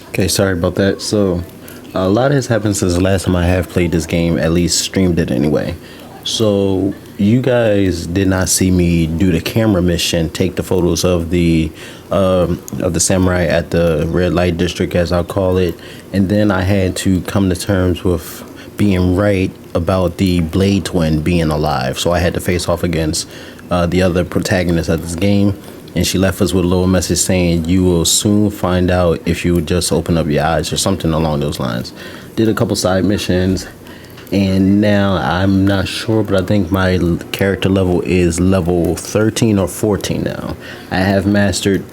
Okay, sorry about that. So, a lot has happened since the last time I have played this game, at least streamed it anyway. So, you guys did not see me do the camera mission, take the photos of the samurai at the red light district, as I'll call it, and then I had to come to terms with being right about the Blade Twin being alive. So I had to face off against the other protagonist of this game, and she left us with a little message saying, "You will soon find out if you would just open up your eyes," or something along those lines. Did a couple side missions, and now I'm not sure, but I think my character level is level 13 or 14 now. I have mastered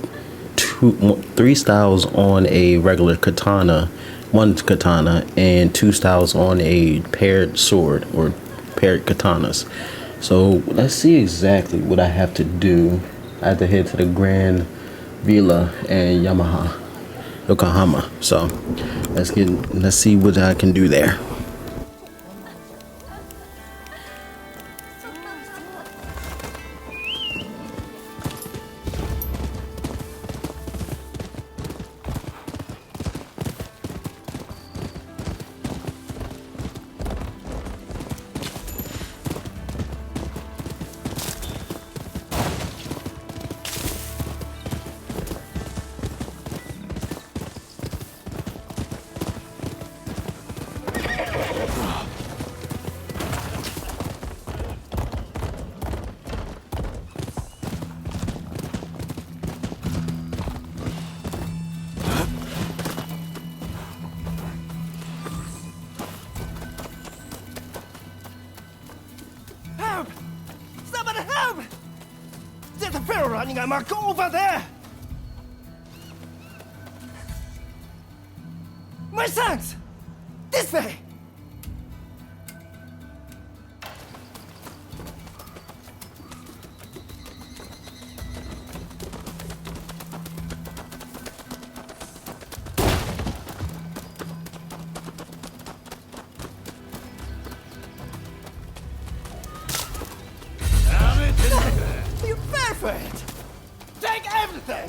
three styles on a regular katana, one katana, and two styles on a paired sword or paired katanas. So let's see exactly what I have to do. I have to head to the Grand Villa and Yokohama. So let's see what I can do there. Help! Somebody help! There's a ferry running amok over there! My sons! This way! You fell for it! Take everything!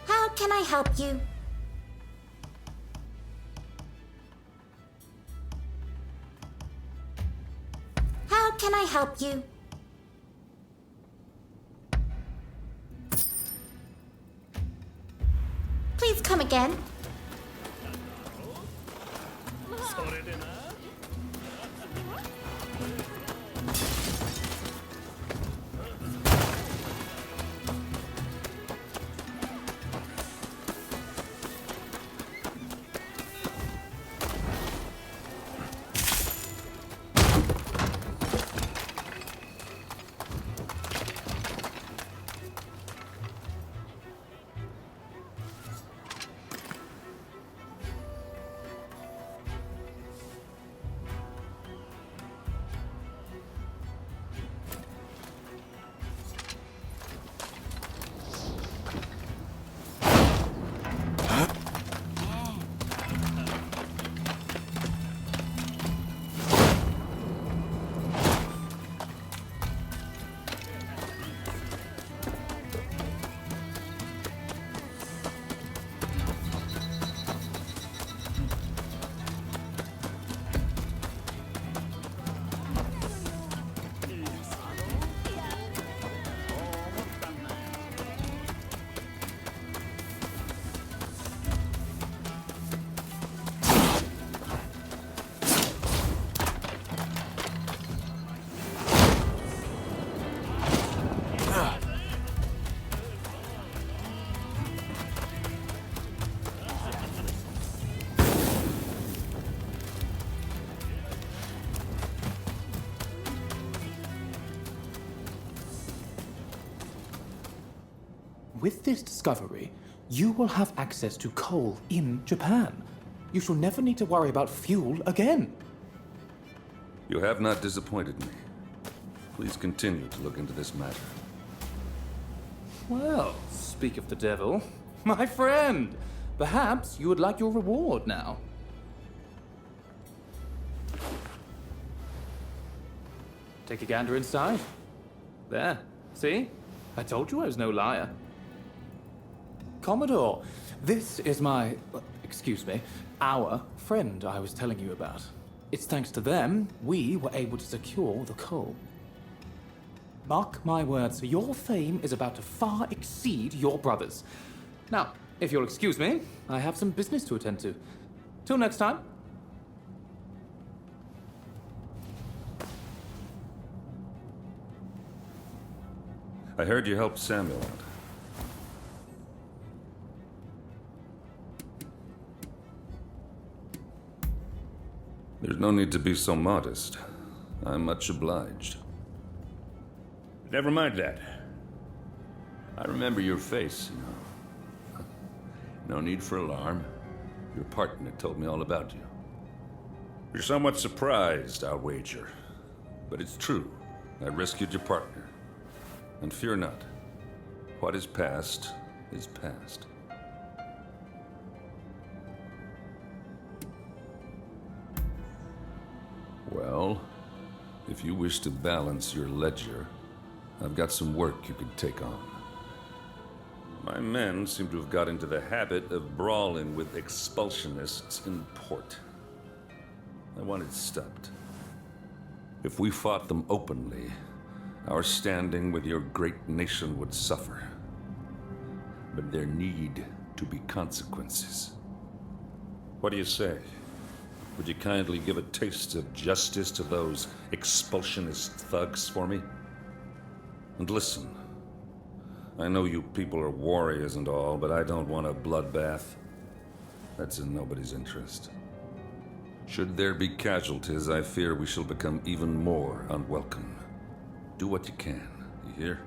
How can I help you? How can I help you? Please come again. With this discovery, you will have access to coal in Japan. You shall never need to worry about fuel again. You have not disappointed me. Please continue to look into this matter. Well, speak of the devil. My friend, perhaps you would like your reward now. Take a gander inside. There, see? I told you I was no liar. Commodore, this is my, excuse me, our friend I was telling you about. It's thanks to them we were able to secure the coal. Mark my words, your fame is about to far exceed your brother's. Now, if you'll excuse me, I have some business to attend to. Till next time. I heard you helped Samuel out. There's no need to be so modest. I'm much obliged. Never mind that. I remember your face, you know. No need for alarm. Your partner told me all about you. You're somewhat surprised, I'll wager. But it's true. I rescued your partner. And fear not. What is past is past. Well, if you wish to balance your ledger, I've got some work you could take on. My men seem to have got into the habit of brawling with expulsionists in port. I want it stopped. If we fought them openly, our standing with your great nation would suffer. But there need to be consequences. What do you say? Would you kindly give a taste of justice to those expulsionist thugs for me? And listen, I know you people are warriors and all, but I don't want a bloodbath. That's in nobody's interest. Should there be casualties, I fear we shall become even more unwelcome. Do what you can, you hear?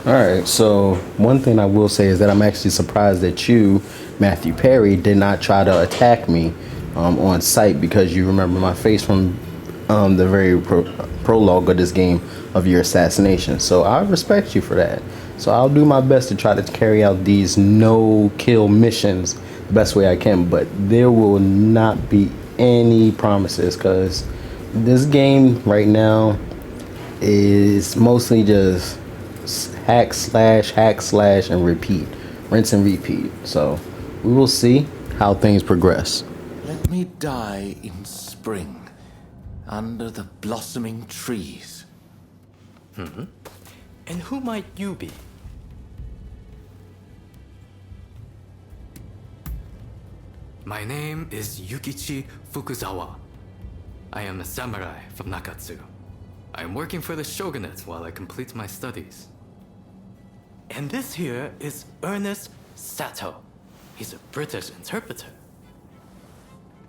All right, so one thing I will say is that I'm actually surprised that you, Matthew Perry, did not try to attack me on sight, because you remember my face from the very prologue of this game of your assassination. So I respect you for that. So I'll do my best to try to carry out these no-kill missions the best way I can, but there will not be any promises, because this game right now is mostly just hack slash, and repeat. Rinse and repeat. So we will see how things progress. Let me die in spring, under the blossoming trees. And who might you be? My name is Yukichi Fukuzawa. I am a samurai from Nakatsu. I am working for the shogunate while I complete my studies. And this here is Ernest Sato. He's a British interpreter.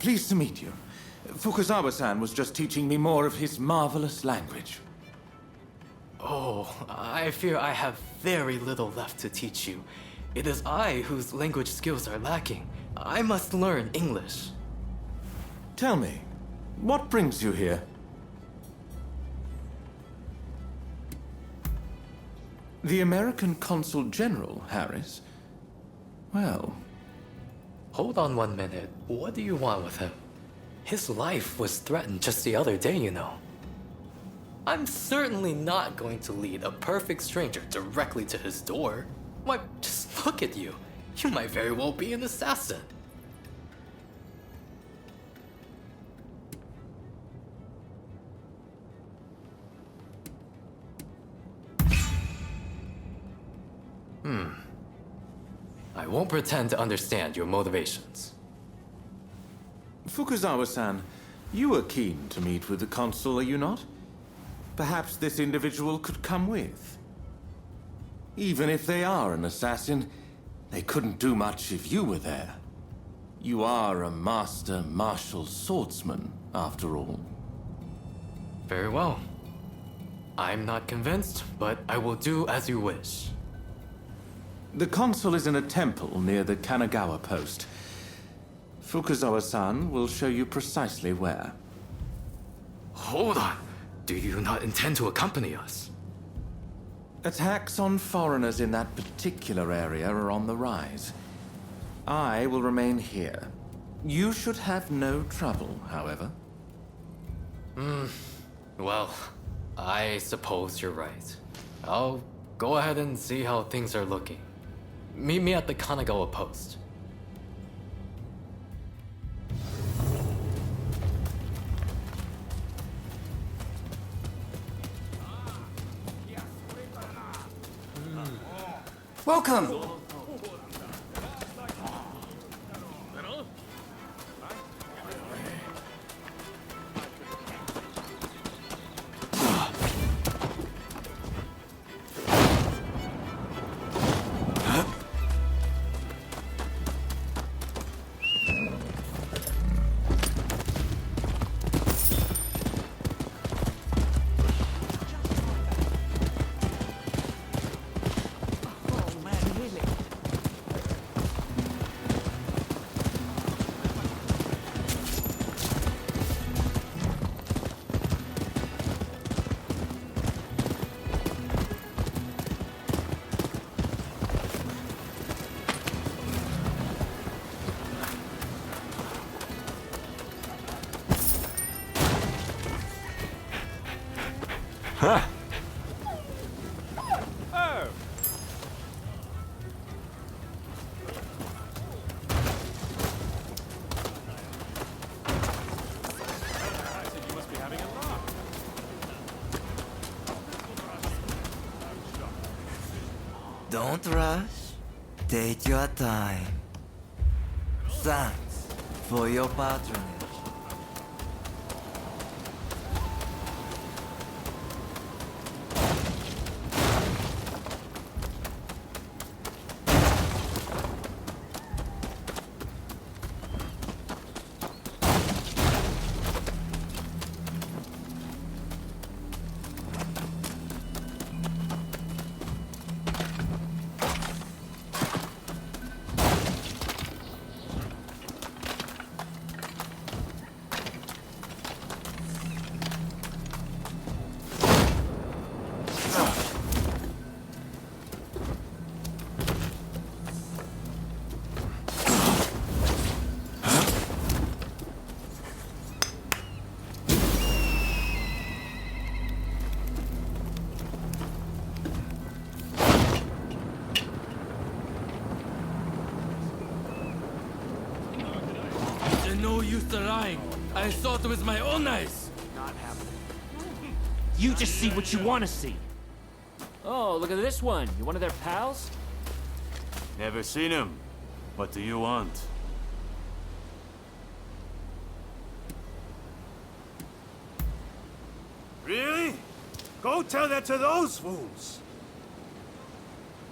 Pleased to meet you. Fukuzawa-san was just teaching me more of his marvelous language. Oh, I fear I have very little left to teach you. It is I whose language skills are lacking. I must learn English. Tell me, what brings you here? The American Consul General, Harris? Well... Hold on 1 minute. What do you want with him? His life was threatened just the other day, you know. I'm certainly not going to lead a perfect stranger directly to his door. Why, just look at you. You might very well be an assassin. I won't pretend to understand your motivations. Fukuzawa-san, you are keen to meet with the consul, are you not? Perhaps this individual could come with. Even if they are an assassin, they couldn't do much if you were there. You are a master martial swordsman, after all. Very well. I'm not convinced, but I will do as you wish. The consul is in a temple near the Kanagawa post. Fukuzawa-san will show you precisely where. Hold on. Do you not intend to accompany us? Attacks on foreigners in that particular area are on the rise. I will remain here. You should have no trouble, however. Well, I suppose you're right. I'll go ahead and see how things are looking. Meet me at the Kanagawa post. Welcome! Don't rush. Take your time. Thanks for your patronage. No use to lying. I saw it with my own eyes. Not happening. You just see what you want to see. Oh, look at this one. You one of their pals? Never seen him. What do you want? Really? Go tell that to those fools.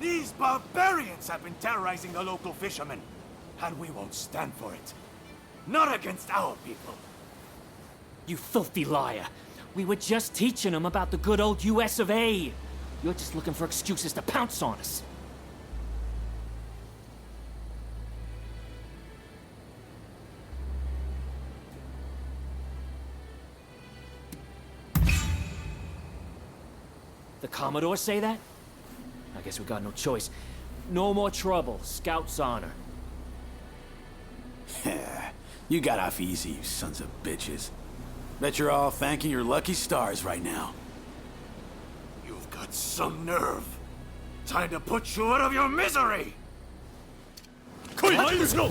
These barbarians have been terrorizing the local fishermen, and we won't stand for it. Not against our people. You filthy liar. We were just teaching them about the good old US of A. You're just looking for excuses to pounce on us. The Commodore say that? I guess we got no choice. No more trouble. Scout's honor. You got off easy, you sons of bitches. Bet you're all thanking your lucky stars right now. You've got some nerve. Time to put you out of your misery! Let's go!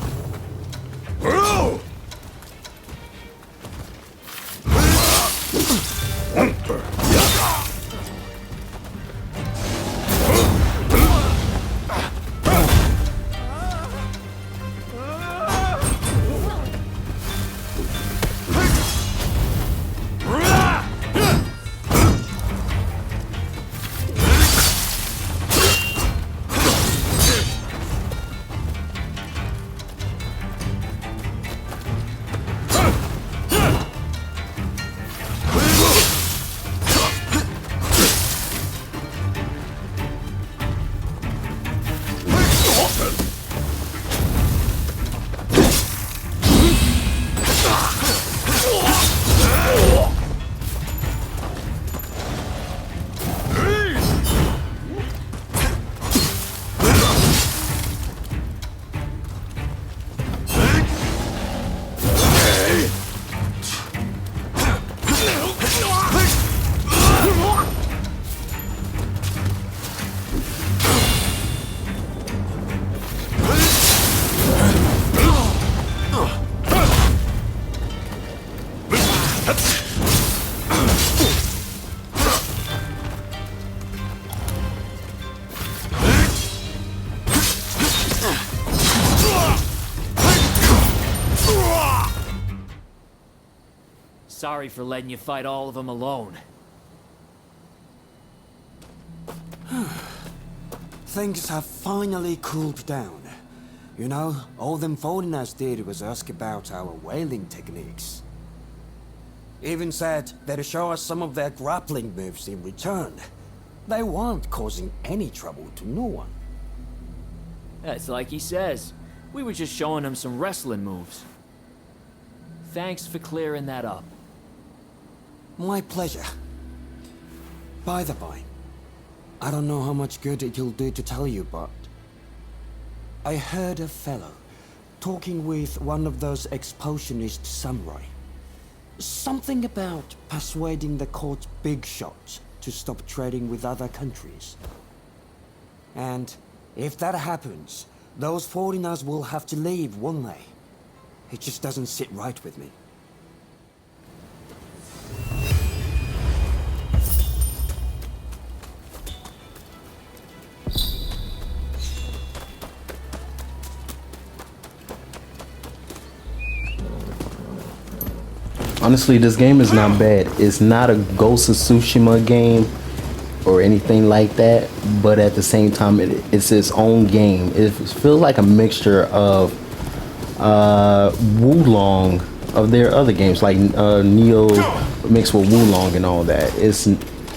Sorry for letting you fight all of them alone. Things have finally cooled down. You know, all them foreigners did was ask about our whaling techniques. Even said they'd show us some of their grappling moves in return. They weren't causing any trouble to no one. That's like he says. We were just showing him some wrestling moves. Thanks for clearing that up. My pleasure. By the by, I don't know how much good it'll do to tell you, but I heard a fellow talking with one of those expulsionist samurai. Something about persuading the court big shots to stop trading with other countries. And if that happens, those foreigners will have to leave, won't they? It just doesn't sit right with me. Honestly, this game is not bad. It's not a Ghost of Tsushima game or anything like that, but at the same time, it's its own game. It feels like a mixture of Wulong, of their other games, like Neo mixed with Wulong and all that. It's,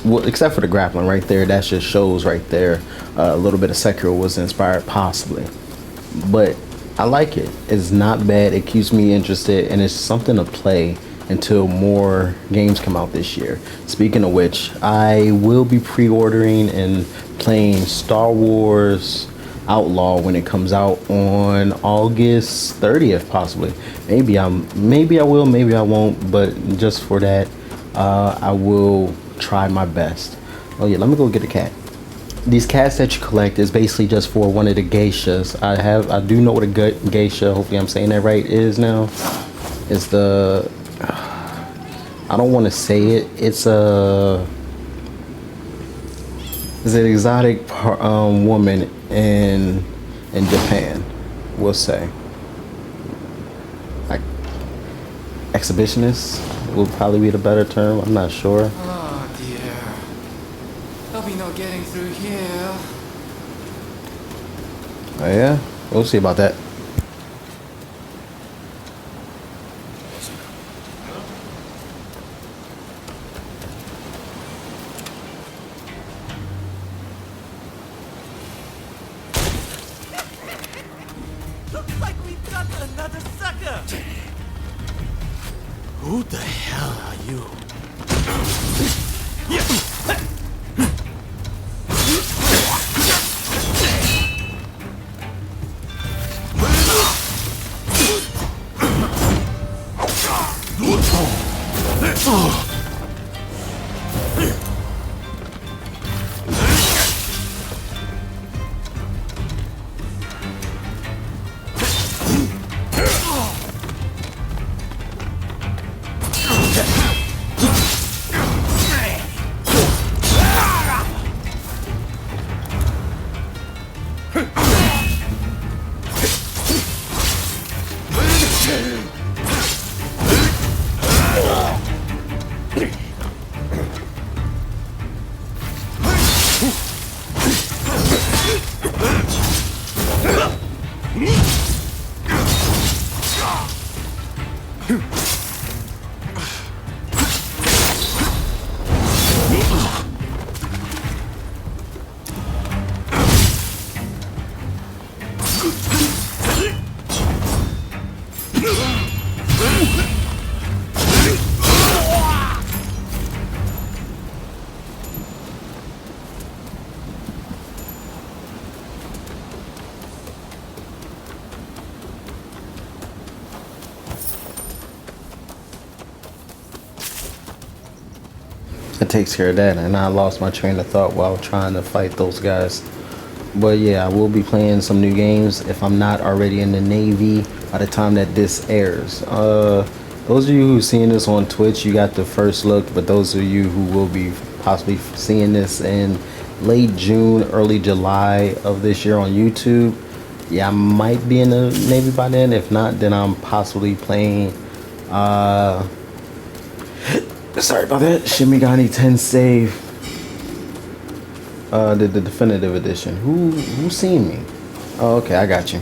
well, except for the grappling right there, that just shows right there a little bit of Sekiro was inspired, possibly. But I like it. It's not bad. It keeps me interested, and it's something to play until more games come out this year. Speaking of which, I will be pre-ordering and playing Star Wars Outlaw when it comes out on August 30th, possibly. Maybe I will, maybe I won't, but just for that, I will try my best. Oh yeah, let me go get a cat. These cats that you collect is basically just for one of the geishas. I do know what a geisha, hopefully I'm saying that right, is now. It's the, I don't want to say it. It's an exotic woman in Japan, we'll say. Like exhibitionist would probably be the better term. I'm not sure. Oh dear. There'll be no getting through here. Oh yeah, we'll see about that. Looks like we've got another sucker! Who the hell are you? It takes care of that, and I lost my train of thought while trying to fight those guys. But yeah, I will be playing some new games if I'm not already in the Navy by the time that this airs. Those of you who seen this on Twitch, you got the first look, but those of you who will be possibly seeing this in late June, early July of this year on YouTube, yeah, I might be in the Navy by then. If not, then I'm possibly playing sorry about that, Shimigami Tensei, the definitive edition. Who seen me? Oh, okay, I got you.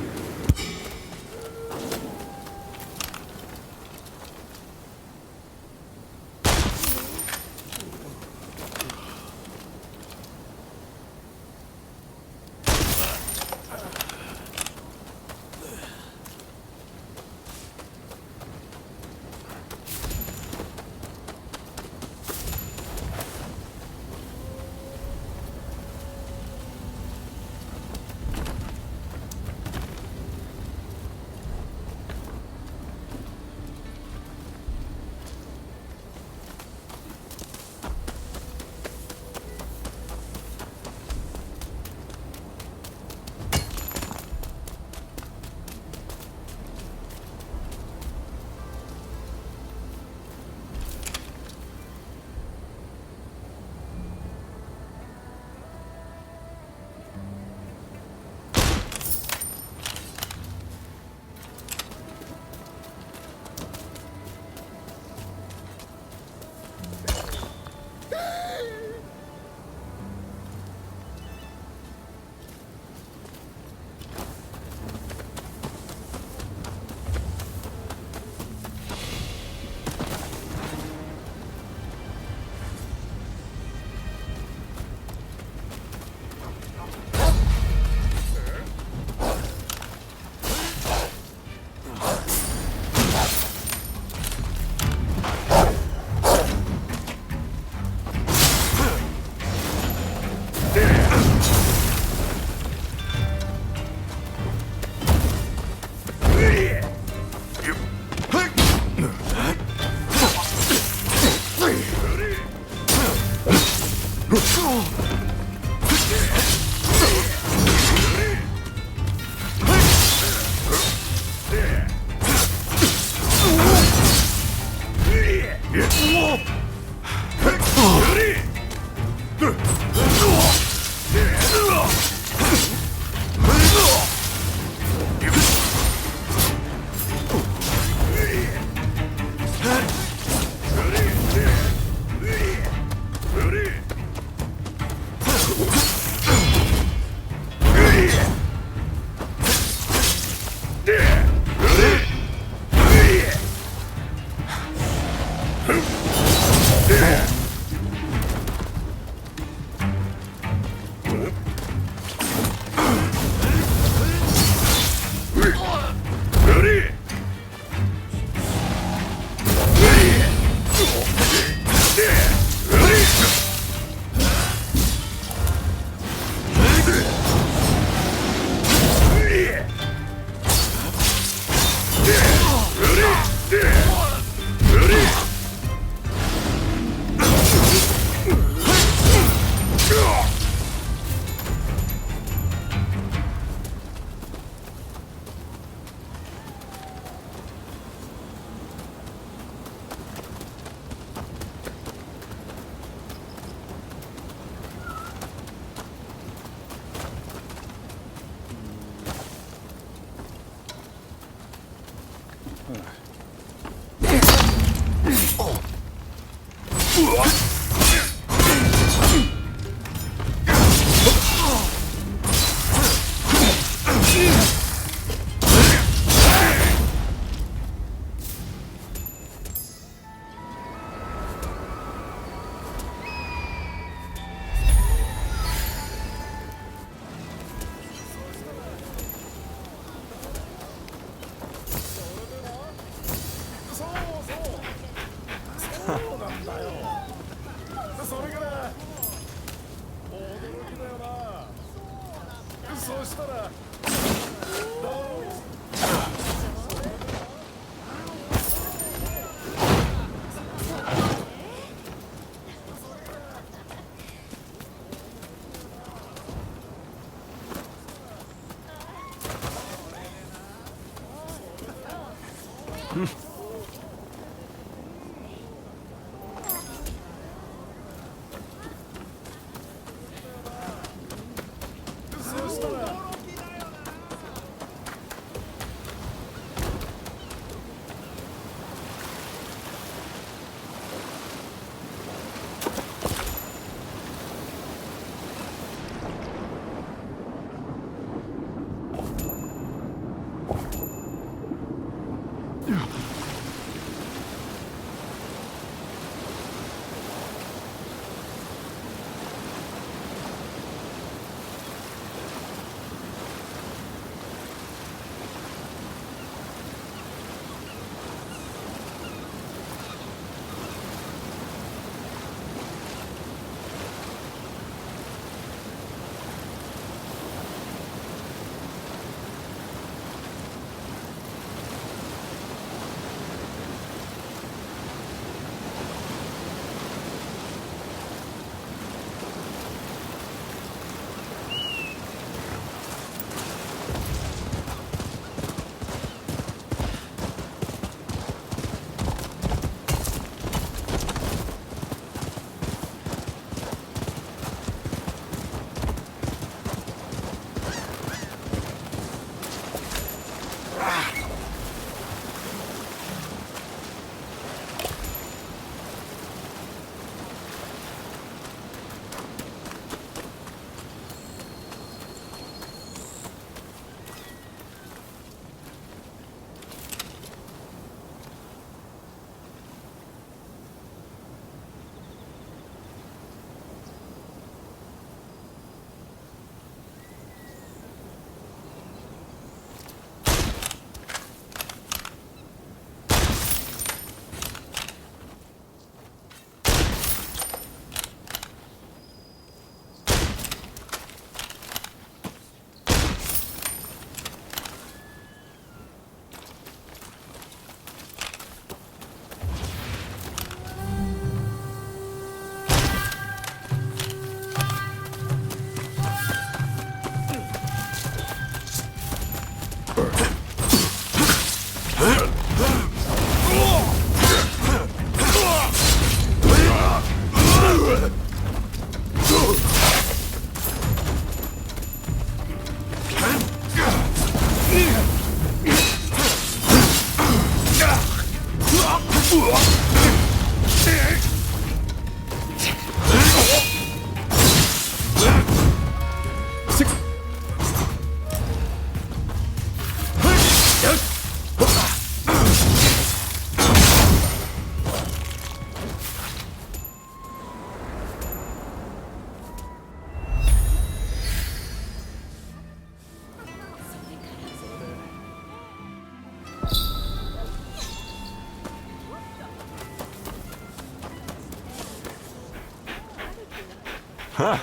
Huh?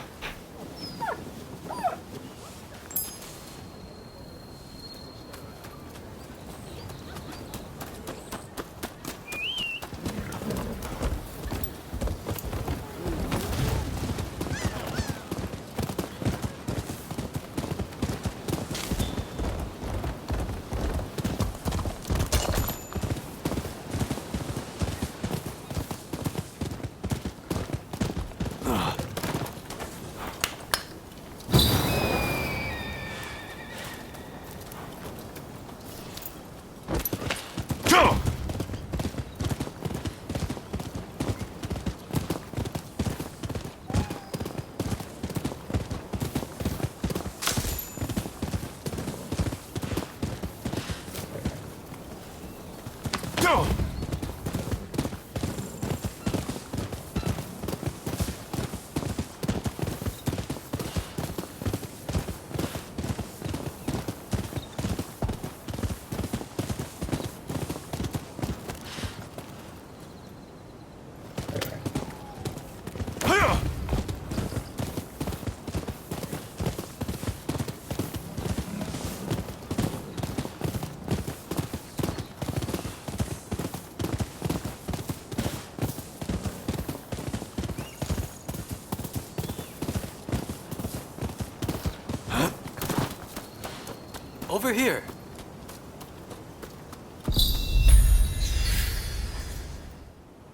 Over here!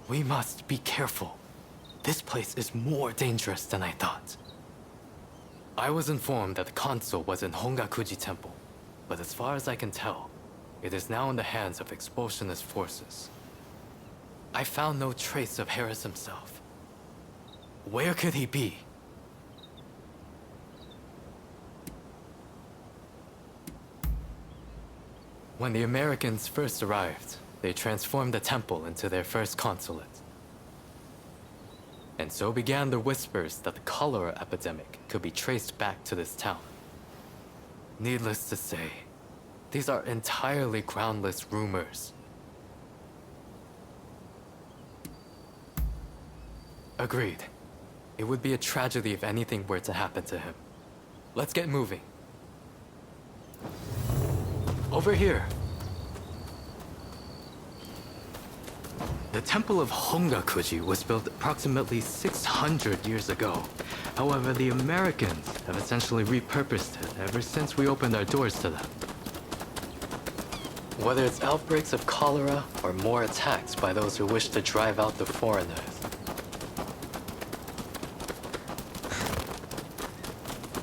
We must be careful. This place is more dangerous than I thought. I was informed that the console was in Hongakuji Temple, but as far as I can tell, it is now in the hands of expulsionist forces. I found no trace of Harris himself. Where could he be? When the Americans first arrived, they transformed the temple into their first consulate. And so began the whispers that the cholera epidemic could be traced back to this town. Needless to say, these are entirely groundless rumors. Agreed. It would be a tragedy if anything were to happen to him. Let's get moving. Over here. The Temple of Hongakuji was built approximately 600 years ago. However, the Americans have essentially repurposed it ever since we opened our doors to them. Whether it's outbreaks of cholera or more attacks by those who wish to drive out the foreigners.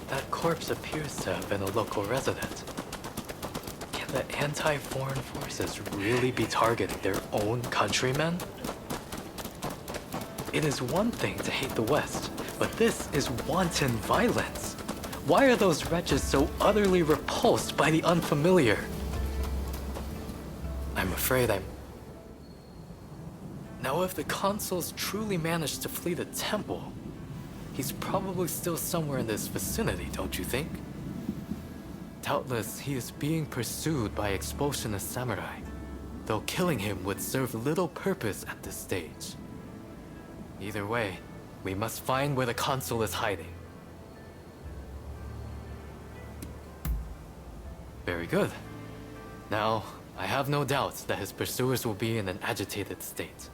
That corpse appears to have been a local resident. The anti-foreign forces really be targeting their own countrymen? It is one thing to hate the West, but this is wanton violence. Why are those wretches so utterly repulsed by the unfamiliar? I'm afraid I'm... Now, if the consuls truly managed to flee the temple, he's probably still somewhere in this vicinity, don't you think? Doubtless, he is being pursued by expulsionist samurai, though killing him would serve little purpose at this stage. Either way, we must find where the consul is hiding. Very good. Now, I have no doubts that his pursuers will be in an agitated state.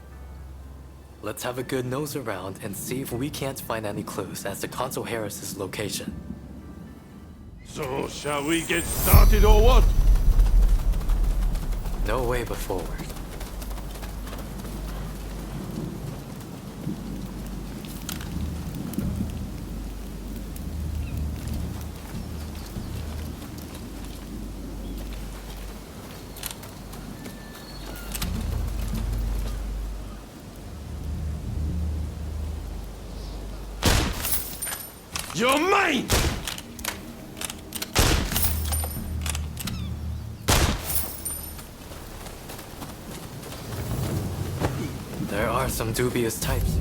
Let's have a good nose around and see if we can't find any clues as to Consul Harris's location. So, shall we get started or what? No way but forward. You're mine! There are some dubious types.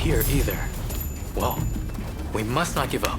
here either. Well, we must not give up.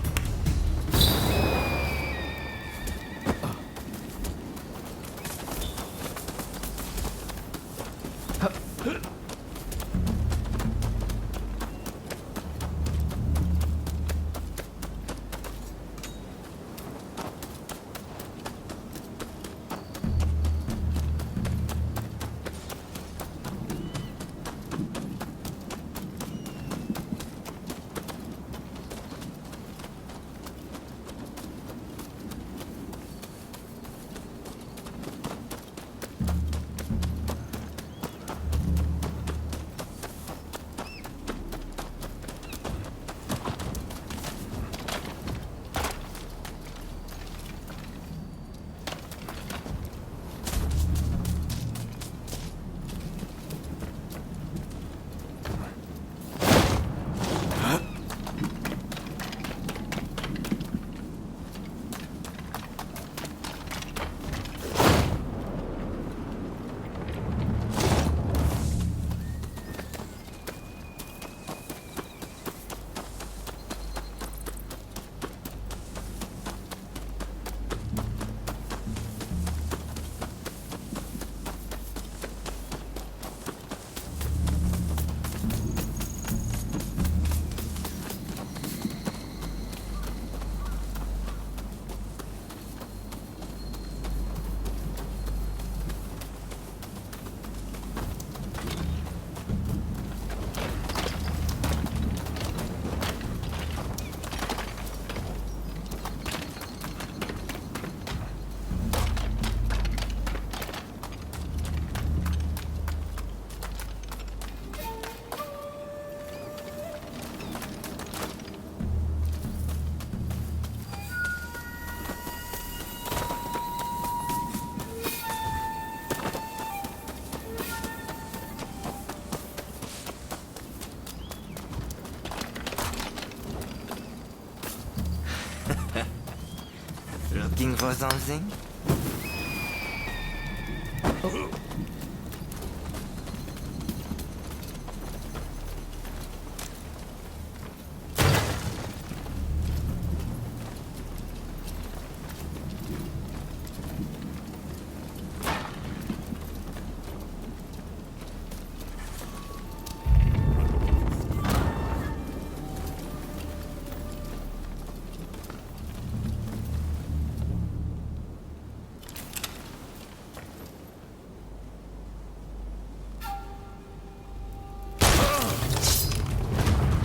for something?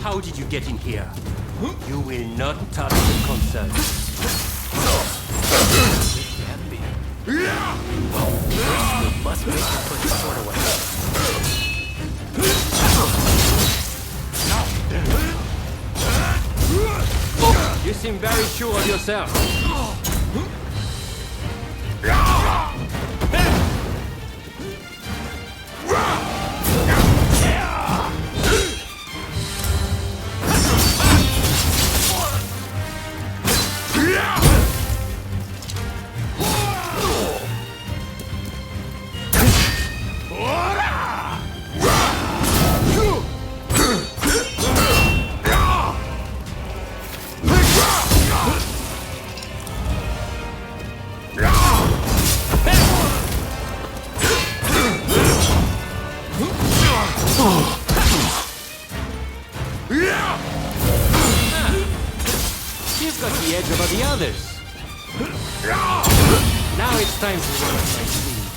How did you get in here? You will not touch the console. It can't be. Well, we must make him put the sword away. You seem very sure of yourself. He's got the edge over the others. Now it's time to roll up my sleeves.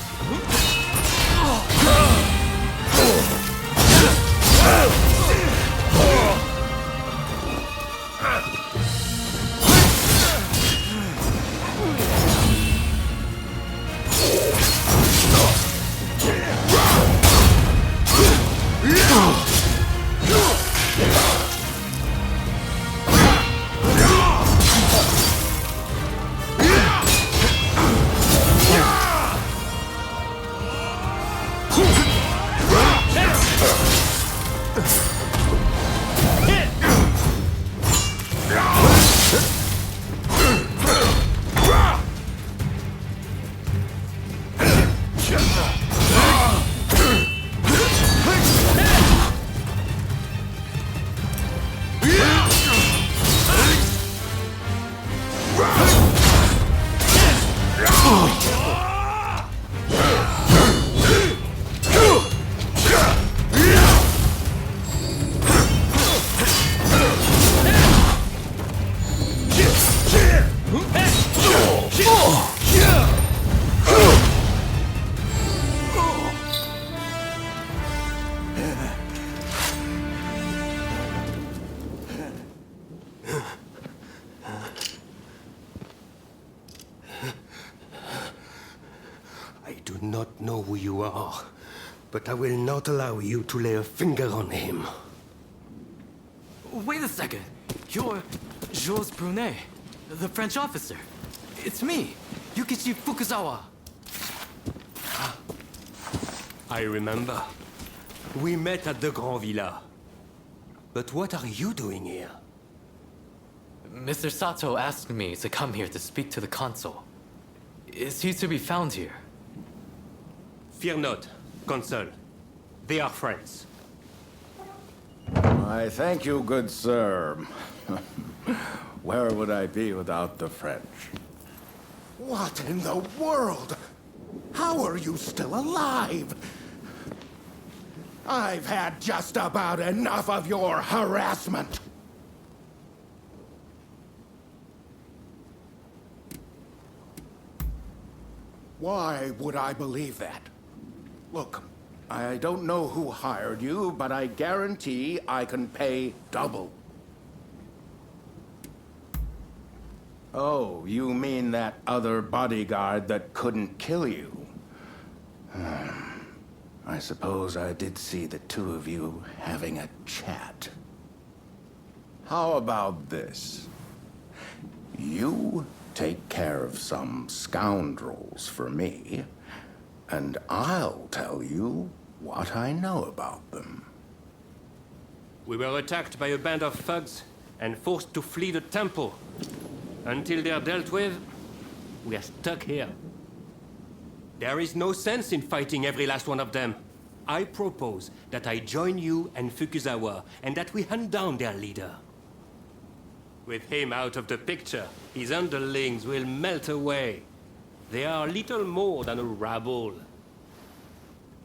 I do not know who you are, but I will not allow you to lay a finger on him. Wait a second. You're Jules Brunet, the French officer. It's me, Yukichi Fukuzawa. I remember. We met at the Grand Villa. But what are you doing here? Mr. Sato asked me to come here to speak to the consul. Is he to be found here? Fear not, Consul. They are friends. I thank you, good sir. Where would I be without the French? What in the world? How are you still alive? I've had just about enough of your harassment. Why would I believe that? Look, I don't know who hired you, but I guarantee I can pay double. Oh, you mean that other bodyguard that couldn't kill you? I suppose I did see the two of you having a chat. How about this? You take care of some scoundrels for me, and I'll tell you what I know about them. We were attacked by a band of thugs and forced to flee the temple. Until they're dealt with, We are stuck here. There is no sense in fighting every last one of them. I propose that I join you and Fukuzawa, and that we hunt down their leader. With him out of the picture, his underlings will melt away. They are little more than a rabble.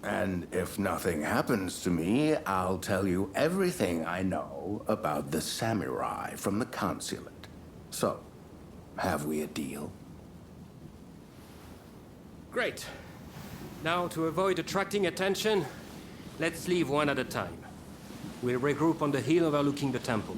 And if nothing happens to me, I'll tell you everything I know about the samurai from the consulate. So, have we a deal? Great. Now, to avoid attracting attention, let's leave one at a time. We'll regroup on the hill overlooking the temple.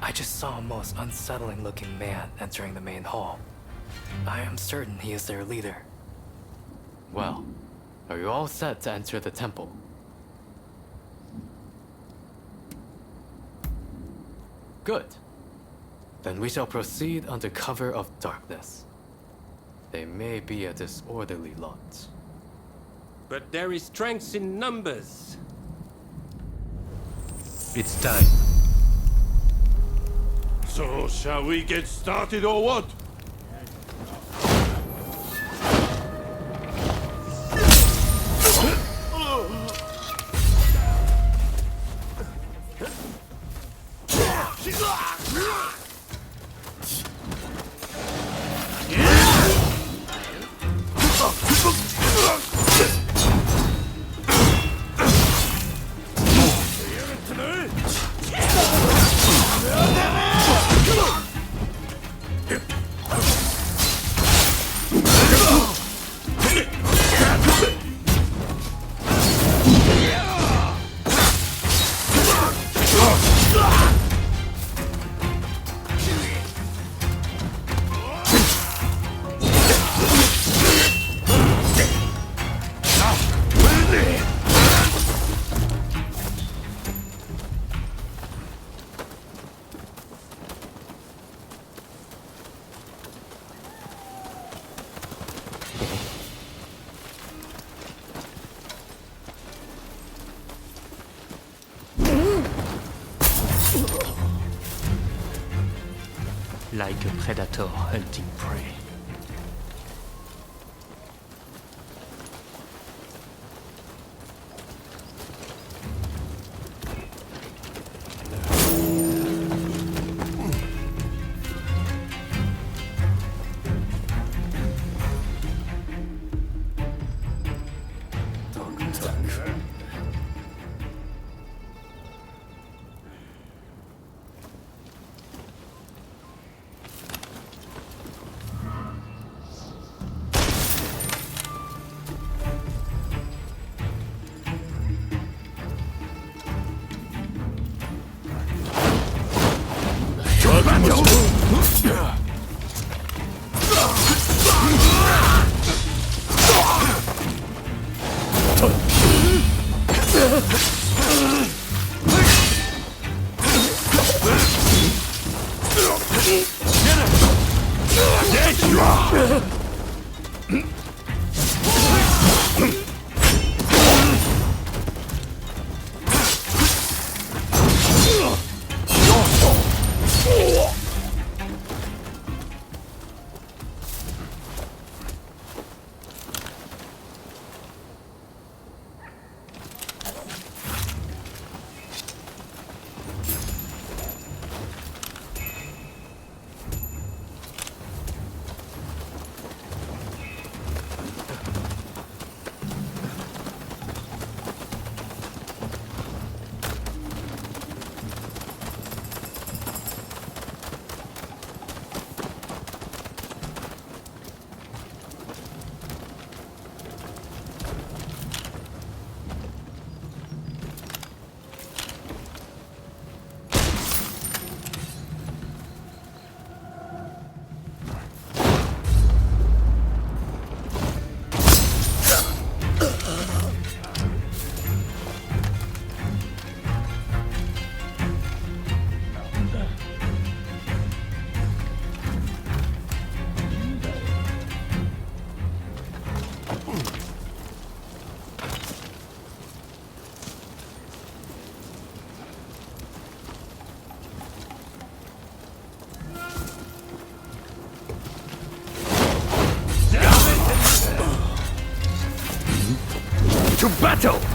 I just saw a most unsettling looking man entering the main hall. I am certain he is their leader. Well, are you all set to enter the temple? Good. Then we shall proceed under cover of darkness. They may be a disorderly lot. But there is strength in numbers. It's time. So, shall we get started or what? Like a predator hunting prey. battle!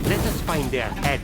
Let us find their head.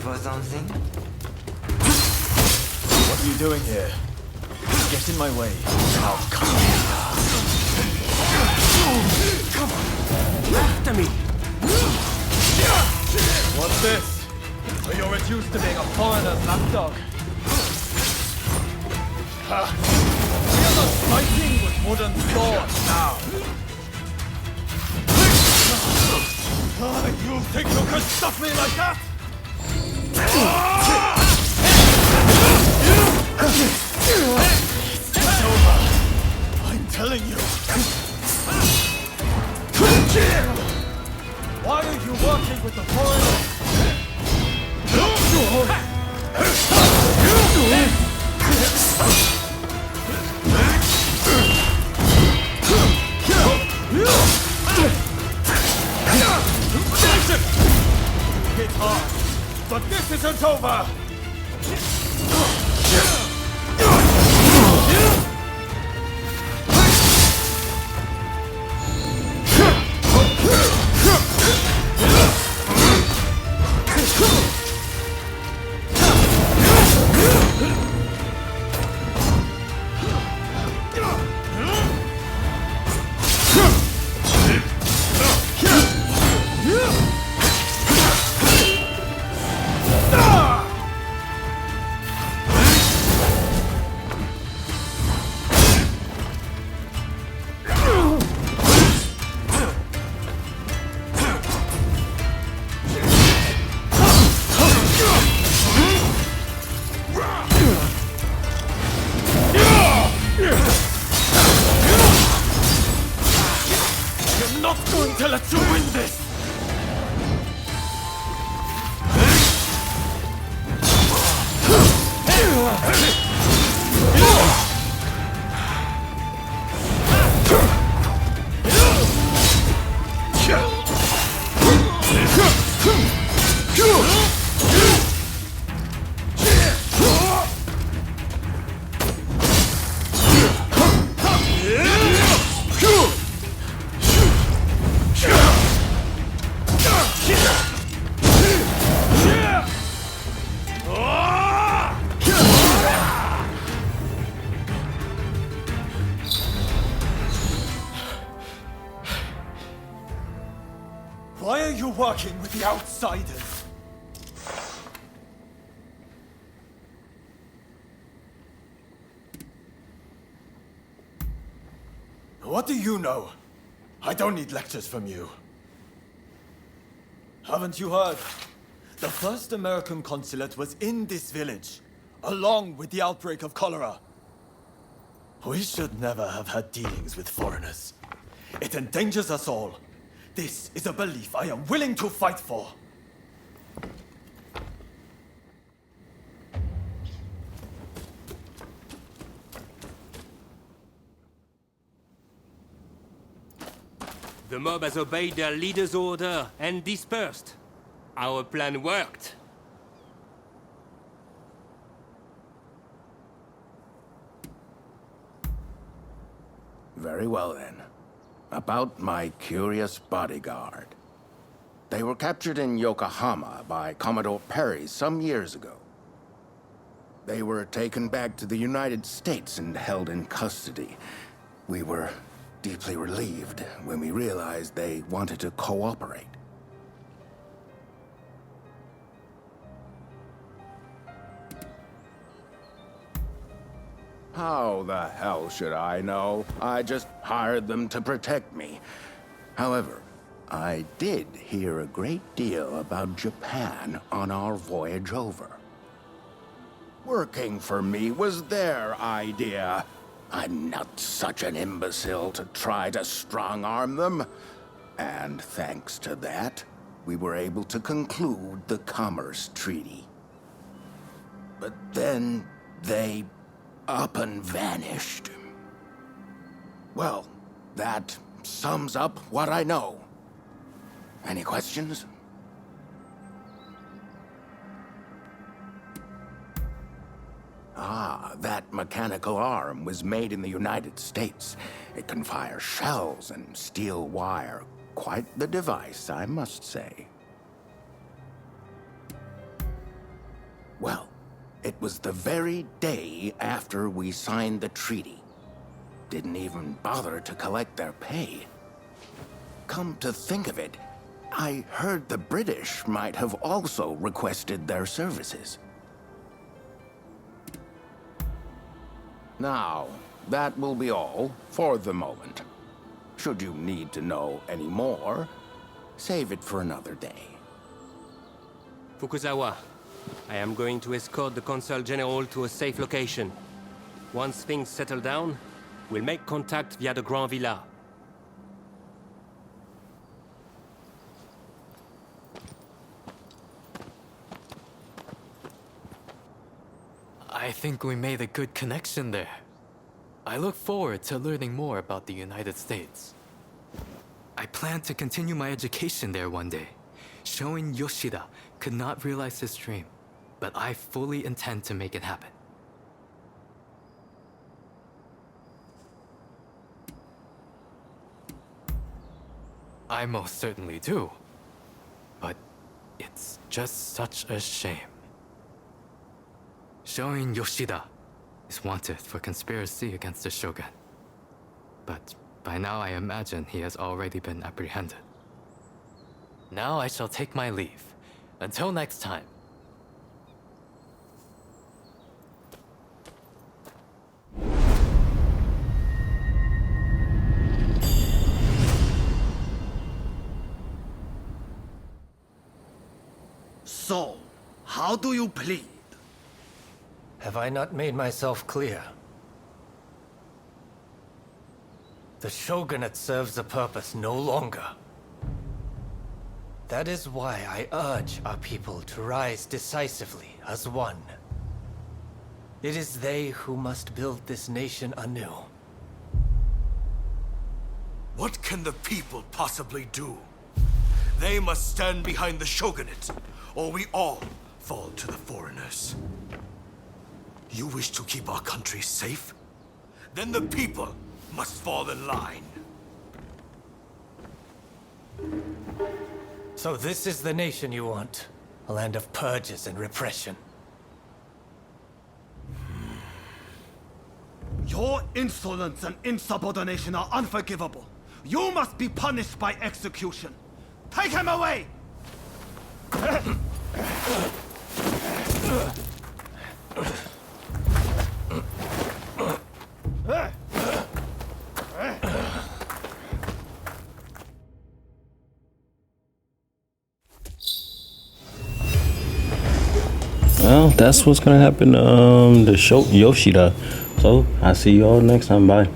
for something? What are you doing here? Get in my way. I'll come here. Come on! After me! What's this? Are you reduced to being a foreigner's lapdog? Ha! We are not fighting with wooden swords now! You think you can stop me like that? It's over. I'm telling you. Why are you working with the foreigners? It's hard, but this isn't over! To let you win this! Why are you working with the outsiders? What do you know? I don't need lectures from you. Haven't you heard? The first American consulate was in this village, along with the outbreak of cholera. We should never have had dealings with foreigners. It endangers us all. This is a belief I am willing to fight for. The mob has obeyed their leader's order and dispersed. Our plan worked. Very well then. About my curious bodyguard. They were captured in Yokohama by Commodore Perry some years ago. They were taken back to the United States and held in custody. We were deeply relieved when we realized they wanted to cooperate. How the hell should I know? I just hired them to protect me. However, I did hear a great deal about Japan on our voyage over. Working for me was their idea. I'm not such an imbecile to try to strong-arm them. And thanks to that, we were able to conclude the Commerce Treaty. But then they up and vanished. Well, that sums up what I know. Any questions? Ah, that mechanical arm was made in the United States. It can fire shells and steel wire. Quite the device, I must say. Well, it was the very day after we signed the treaty. Didn't even bother to collect their pay. Come to think of it, I heard the British might have also requested their services. Now, that will be all for the moment. Should you need to know any more, save it for another day. Fukuzawa, I am going to escort the Consul General to a safe location. Once things settle down, we'll make contact via the Grand Villa. I think we made a good connection there. I look forward to learning more about the United States. I plan to continue my education there one day. Showing Yoshida could not realize his dream, but I fully intend to make it happen. I most certainly do. But it's just such a shame. Showing Yoshida is wanted for conspiracy against the Shogun. But by now I imagine he has already been apprehended. Now I shall take my leave. Until next time. So, how do you plead? Have I not made myself clear? The shogunate serves a purpose no longer. That is why I urge our people to rise decisively as one. It is they who must build this nation anew. What can the people possibly do? They must stand behind the shogunate, or we all fall to the foreigners. You wish to keep our country safe? Then the people must fall in line. So this is the nation you want? A land of purges and repression. Your insolence and insubordination are unforgivable. You must be punished by execution. Take him away! Well, that's what's gonna happen to Yoshida. So I see y'all next time. Bye.